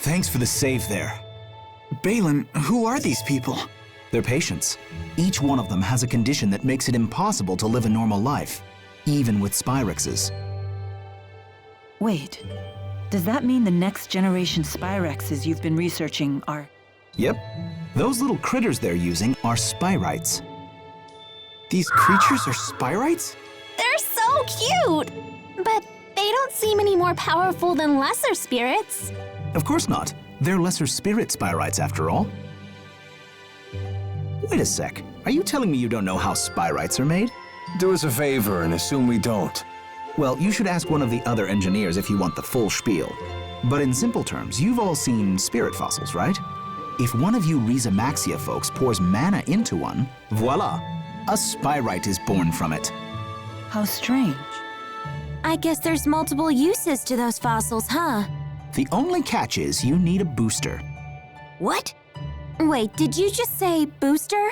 Thanks for the save there. Balan, who are these people? They're patients. Each one of them has a condition that makes it impossible to live a normal life, even with spyrexes. Wait, does that mean the next generation spyrexes you've been researching are... Yep. Those little critters they're using are spyrites. These creatures are spyrites? They're so cute! But they don't seem any more powerful than lesser spirits. Of course not. They're lesser spirit spyrites after all. Wait a sec. Are you telling me you don't know how spyrites are made? Do us a favor and assume we don't. Well, you should ask one of the other engineers if you want the full spiel. But in simple terms, you've all seen spirit fossils, right? If one of you Riza Maxia folks pours mana into one, voila! A spyrite is born from it. How strange. I guess there's multiple uses to those fossils, huh? The only catch is you need a booster. What? Wait, did you just say booster?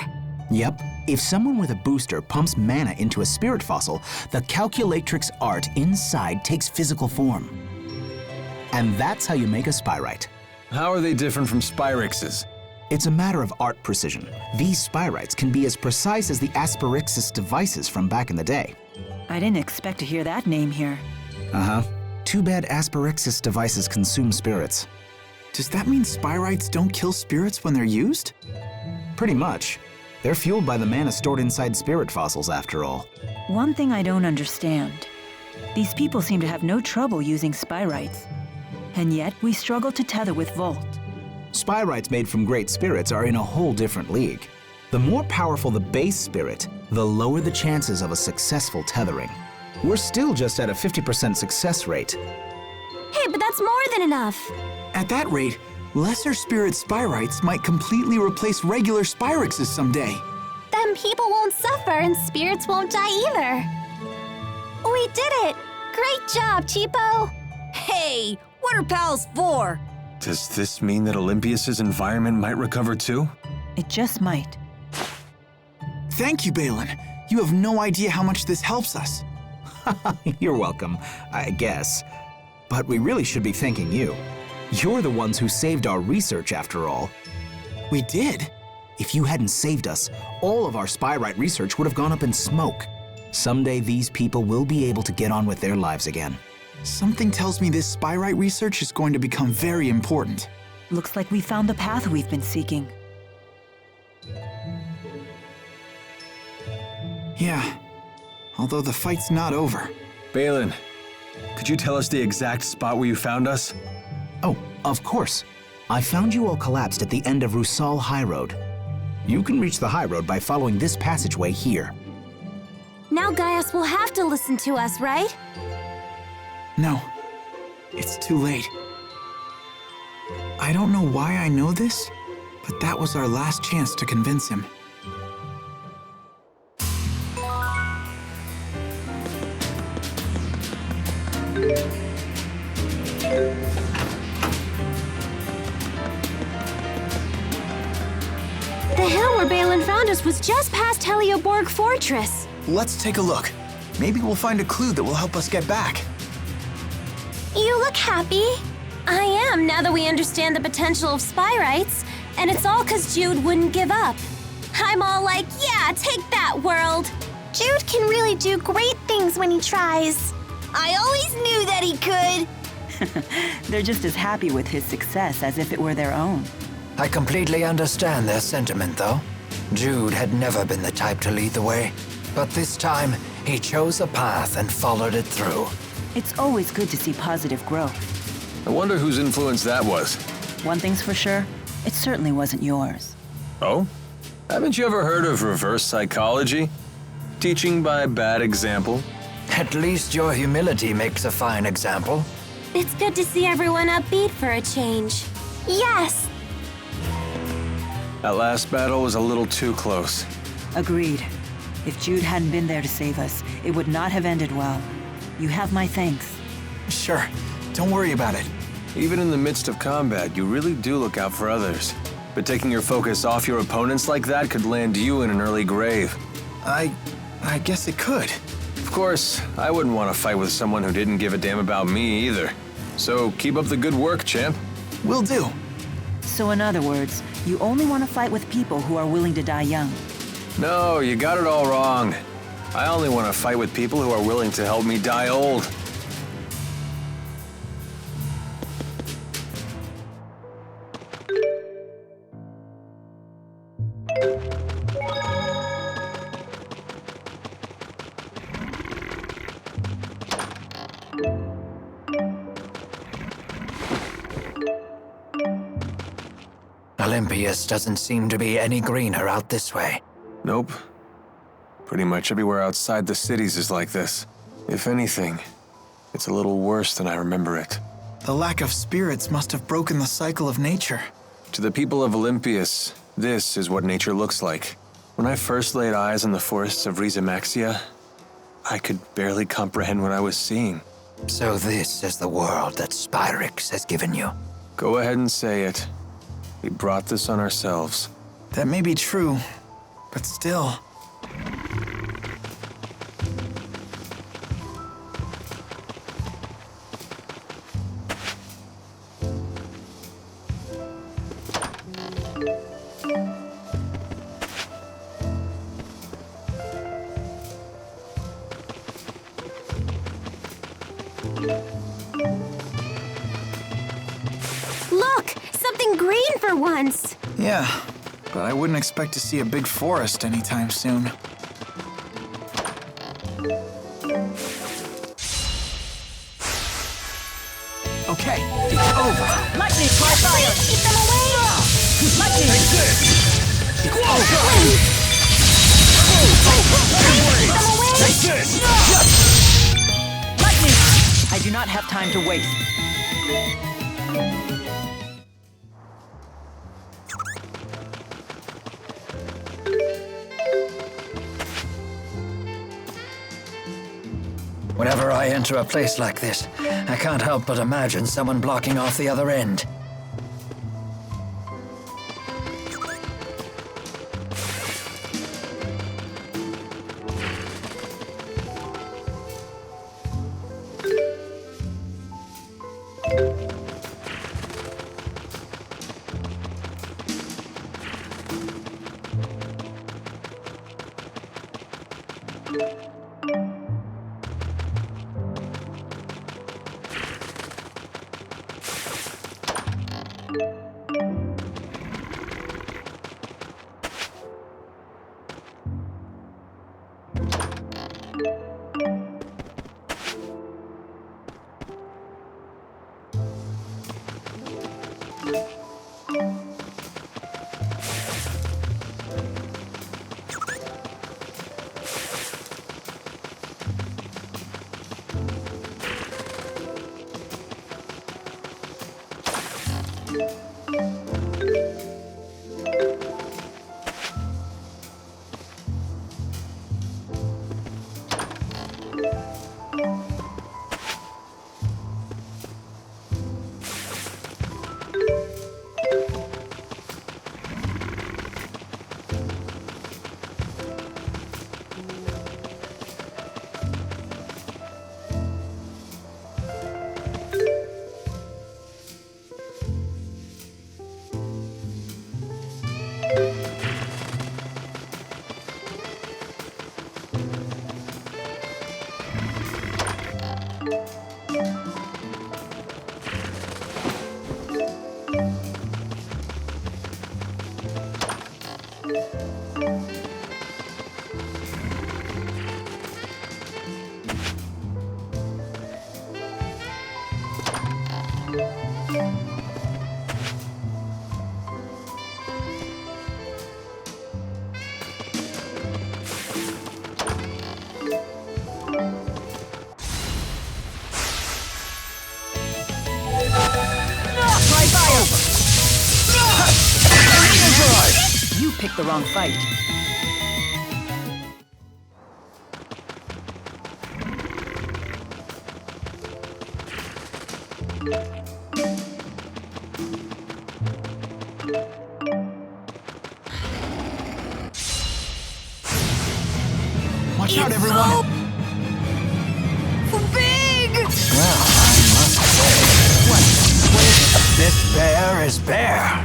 Yep. If someone with a booster pumps mana into a spirit fossil, the calculatrix art inside takes physical form. And that's how you make a spyrite. How are they different from spyrexes? It's a matter of art precision. These spyrites can be as precise as the Asperixis devices from back in the day. I didn't expect to hear that name here. Uh-huh. Too bad Asperixis devices consume spirits. Does that mean spyrites don't kill spirits when they're used? Pretty much. They're fueled by the mana stored inside spirit fossils, after all. One thing I don't understand. These people seem to have no trouble using spyrites. And yet, we struggle to tether with Volt. Spyrites made from great spirits are in a whole different league. The more powerful the base spirit, the lower the chances of a successful tethering. We're still just at a 50% success rate. Hey, but that's more than enough. At that rate, lesser spirit spyrites might completely replace regular spyrexes someday. Then people won't suffer and spirits won't die either. We did it! Great job, Cheapo! Hey, what are pals for? Does this mean that Elympios' environment might recover too? It just might. Thank you, Balan. You have no idea how much this helps us. You're welcome, I guess. But we really should be thanking you. You're the ones who saved our research, after all. We did? If you hadn't saved us, all of our spyrite research would have gone up in smoke. Someday these people will be able to get on with their lives again. Something tells me this spyrite research is going to become very important. Looks like we found the path we've been seeking. Yeah, although the fight's not over. Balan, could you tell us the exact spot where you found us? Oh, of course. I found you all collapsed at the end of Rusalle Highroad. You can reach the Highroad by following this passageway here. Now Gaius will have to listen to us, right? No, it's too late. I don't know why I know this, but that was our last chance to convince him. The hill where Balan found us was just past Helioborg Fortress. Let's take a look. Maybe we'll find a clue that will help us get back. You look happy. I am, now that we understand the potential of spyrites. And it's all 'cause Jude wouldn't give up. I'm all like, yeah, take that, world. Jude can really do great things when he tries. I always knew that he could. They're just as happy with his success as if it were their own. I completely understand their sentiment, though. Jude had never been the type to lead the way. But this time, he chose a path and followed it through. It's always good to see positive growth. I wonder whose influence that was. One thing's for sure, it certainly wasn't yours. Oh? Haven't you ever heard of reverse psychology? Teaching by bad example? At least your humility makes a fine example. It's good to see everyone upbeat for a change. Yes! That last battle was a little too close. Agreed. If Jude hadn't been there to save us, it would not have ended well. You have my thanks. Sure, don't worry about it. Even in the midst of combat, you really do look out for others. But taking your focus off your opponents like that could land you in an early grave. I guess it could. Of course, I wouldn't want to fight with someone who didn't give a damn about me either. So keep up the good work, champ. Will do. So in other words, you only want to fight with people who are willing to die young. No, you got it all wrong. I only want to fight with people who are willing to help me die old. Elympios doesn't seem to be any greener out this way. Nope. Pretty much everywhere outside the cities is like this. If anything, it's a little worse than I remember it. The lack of spirits must have broken the cycle of nature. To the people of Elympios, this is what nature looks like. When I first laid eyes on the forests of Remastered, I could barely comprehend what I was seeing. So this is the world that Spyrites has given you. Go ahead and say it. We brought this on ourselves. That may be true, but still. Look! Something green for once! Yeah, but I wouldn't expect to see a big forest anytime soon. Okay, it's over. Lightning, fly fire! Keep them away! Lightning! Keep them away! Lightning! I do not have time to waste. Whenever I enter a place like this, I can't help but imagine someone blocking off the other end. You picked the wrong fight. Watch out, everyone! Big! Well, I must say, What is it? This bear is bare.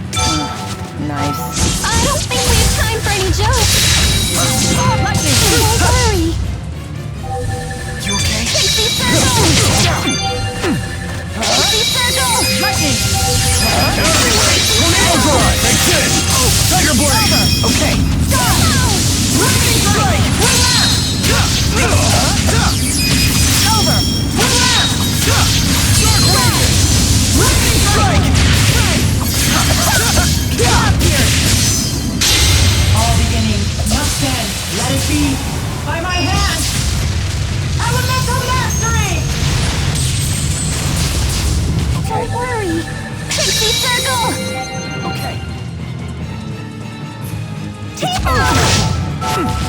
Nice. I don't think we have time for any jokes. Don't worry. You okay? Pixie circle! Pixie circle! Lightning! Tornado drive! That's it! Oh, Tiger Blade! Okay. Lightning strike! Over! Dark Raven! Lightning strike! Get up here! All beginning must end. Let it be by my hand. Elemental mastery! Don't worry. Pixie circle! Okay. T-bomb!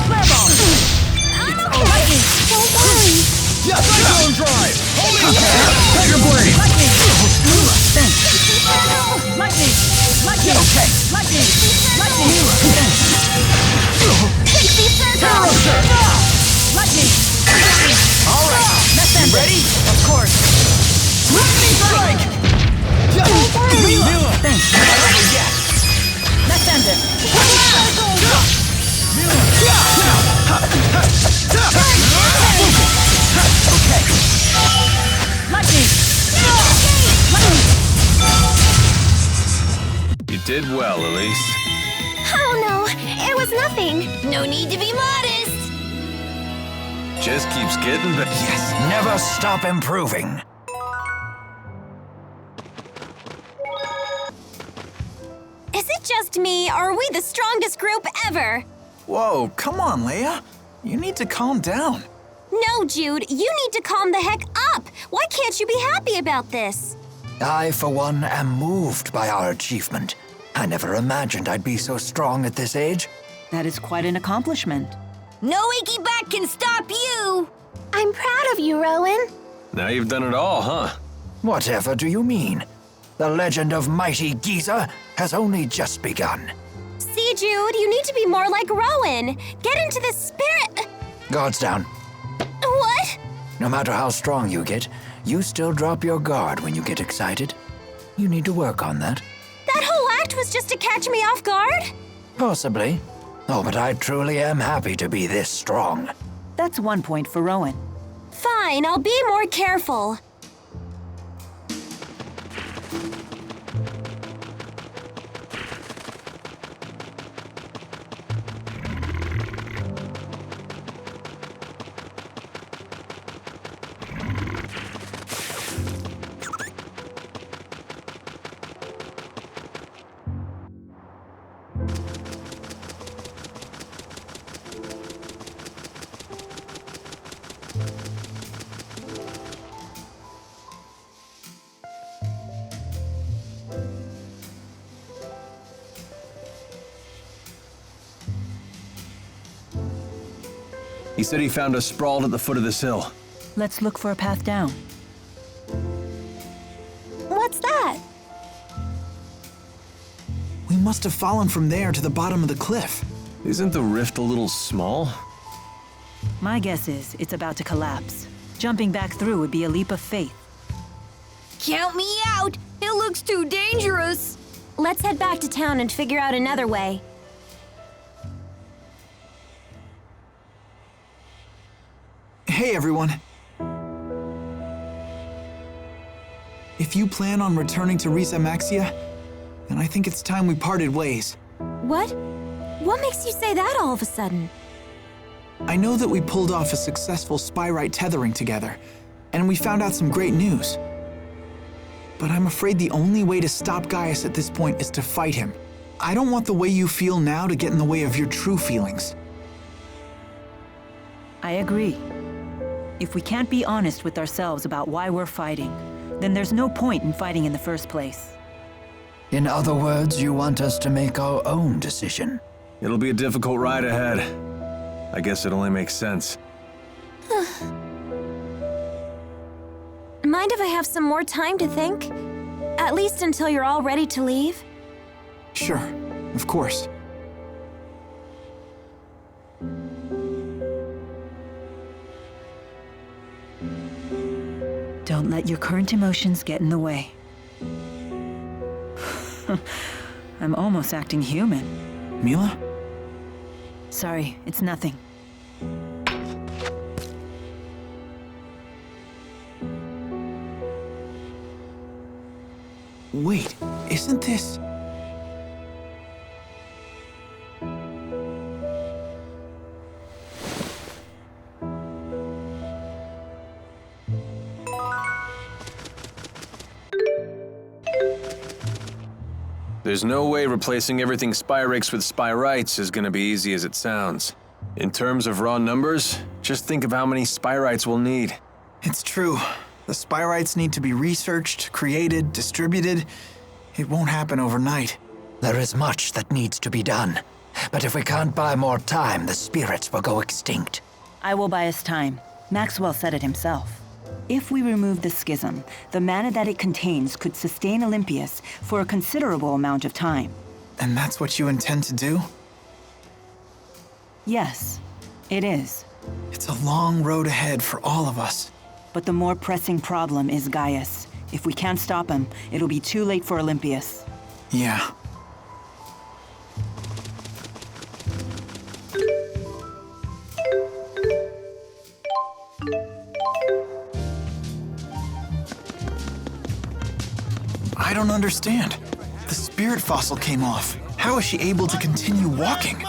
Flare bomb! I'm okay. Don't worry. Cyclone drive! Tiger Blade! Lightning! Pixie circle! Lightning! Lightning! Okay. Lightning! Lightning! Pixie circle! Lightning! All right. Let's end Ready? it. Of course. Lightning strike! Don't worry. Thanks. Let's end it. Lightning! You did well, Elise. Oh no, it was nothing. No need to be modest. Just keeps getting better. Yes, never stop improving. Is it just me, or are we the strongest group ever? Whoa, come on, Leia. You need to calm down. No, Jude, you need to calm the heck up. Why can't you be happy about this? I, for one, am moved by our achievement. I never imagined I'd be so strong at this age. That is quite an accomplishment. No achy back can stop you! I'm proud of you, Rowan. Now you've done it all, huh? Whatever do you mean? The legend of mighty Giza has only just begun. See, Jude, you need to be more like Rowan. Get into the spirit. Guards down. What? No matter how strong you get, you still drop your guard when you get excited. You need to work on that. That whole act was just to catch me off guard? Possibly. Oh, but I truly am happy to be this strong. That's 1 point for Rowan. Fine, I'll be more careful. He said he found us sprawled at the foot of this hill. Let's look for a path down. What's that? We must have fallen from there to the bottom of the cliff. Isn't the rift a little small? My guess is it's about to collapse. Jumping back through would be a leap of faith. Count me out! It looks too dangerous! Let's head back to town and figure out another way. Hey, everyone. If you plan on returning to Risa, then I think it's time we parted ways. What? What makes you say that all of a sudden? I know that we pulled off a successful spyrite tethering together, and we found out some great news. But I'm afraid the only way to stop Gaius at this point is to fight him. I don't want the way you feel now to get in the way of your true feelings. I agree. If we can't be honest with ourselves about why we're fighting, then there's no point in fighting in the first place. In other words, you want us to make our own decision. It'll be a difficult ride ahead. I guess it only makes sense. Mind if I have some more time to think? At least until you're all ready to leave? Sure, of course. Don't let your current emotions get in the way. I'm almost acting human. Mila? Sorry, it's nothing. Wait, isn't this... There's no way replacing everything spyrites with spyrites is gonna be easy as it sounds. In terms of raw numbers, just think of how many spyrites we'll need. It's true. The spyrites need to be researched, created, distributed. It won't happen overnight. There is much that needs to be done. But if we can't buy more time, the spirits will go extinct. I will buy us time. Maxwell said it himself. If we remove the schism, the mana that it contains could sustain Elympios for a considerable amount of time. And that's what you intend to do? Yes, it is. It's a long road ahead for all of us. But the more pressing problem is Gaius. If we can't stop him, it'll be too late for Elympios. Yeah. I don't understand. The spirit fossil came off. How is she able to continue walking?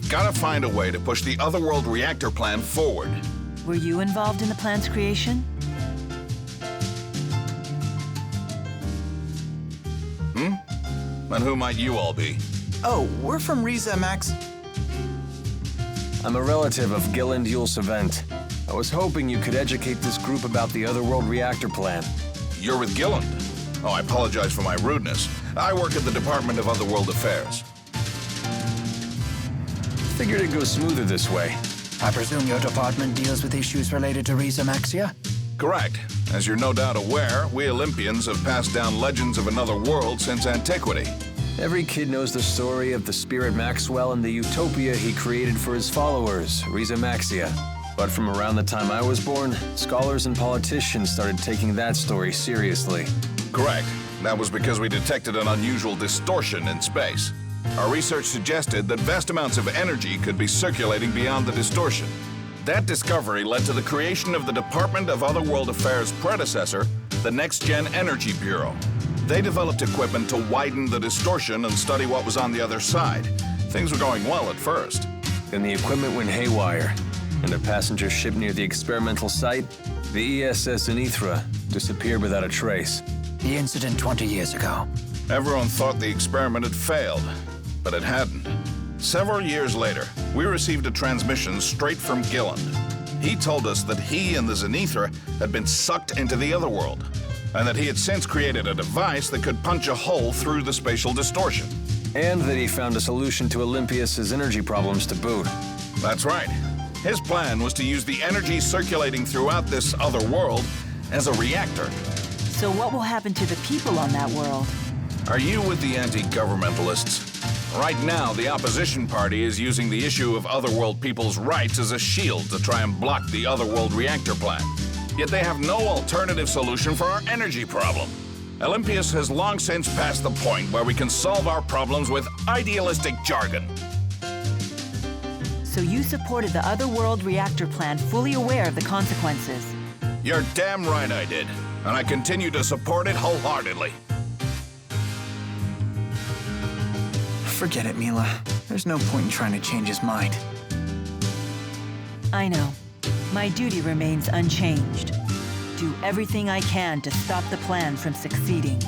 Gotta find a way to push the Otherworld Reactor Plan forward. Were you involved in the plan's creation? And who might you all be? Oh, we're from Riza, Max. I'm a relative of Gilland Yulsevent. I was hoping you could educate this group about the Otherworld Reactor Plan. You're with Gilland. Oh, I apologize for my rudeness. I work at the Department of Otherworld Affairs. Figured it'd go smoother this way. I presume your department deals with issues related to Rizamaxia? Correct. As you're no doubt aware, we Olympians have passed down legends of another world since antiquity. Every kid knows the story of the spirit Maxwell and the utopia he created for his followers, Rizamaxia. But from around the time I was born, scholars and politicians started taking that story seriously. Correct. That was because we detected an unusual distortion in space. Our research suggested that vast amounts of energy could be circulating beyond the distortion. That discovery led to the creation of the Department of Otherworld Affairs' predecessor, the Next Gen Energy Bureau. They developed equipment to widen the distortion and study what was on the other side. Things were going well at first. Then the equipment went haywire, and a passenger ship near the experimental site, the ESS Zenithra, disappeared without a trace. The incident 20 years ago. Everyone thought the experiment had failed, but it hadn't. Several years later, we received a transmission straight from Gilland. He told us that he and the Zenithra had been sucked into the Otherworld, and that he had since created a device that could punch a hole through the spatial distortion. And that he found a solution to Elympios' energy problems to boot. That's right. His plan was to use the energy circulating throughout this other world as a reactor. So what will happen to the people on that world? Are you with the anti-governmentalists? Right now, the opposition party is using the issue of Otherworld people's rights as a shield to try and block the Otherworld Reactor Plan. Yet they have no alternative solution for our energy problem. Elympios has long since passed the point where we can solve our problems with idealistic jargon. So you supported the Otherworld Reactor Plan, fully aware of the consequences. You're damn right I did, and I continue to support it wholeheartedly. Forget it, Mila. There's no point in trying to change his mind. I know. My duty remains unchanged. Do everything I can to stop the plan from succeeding.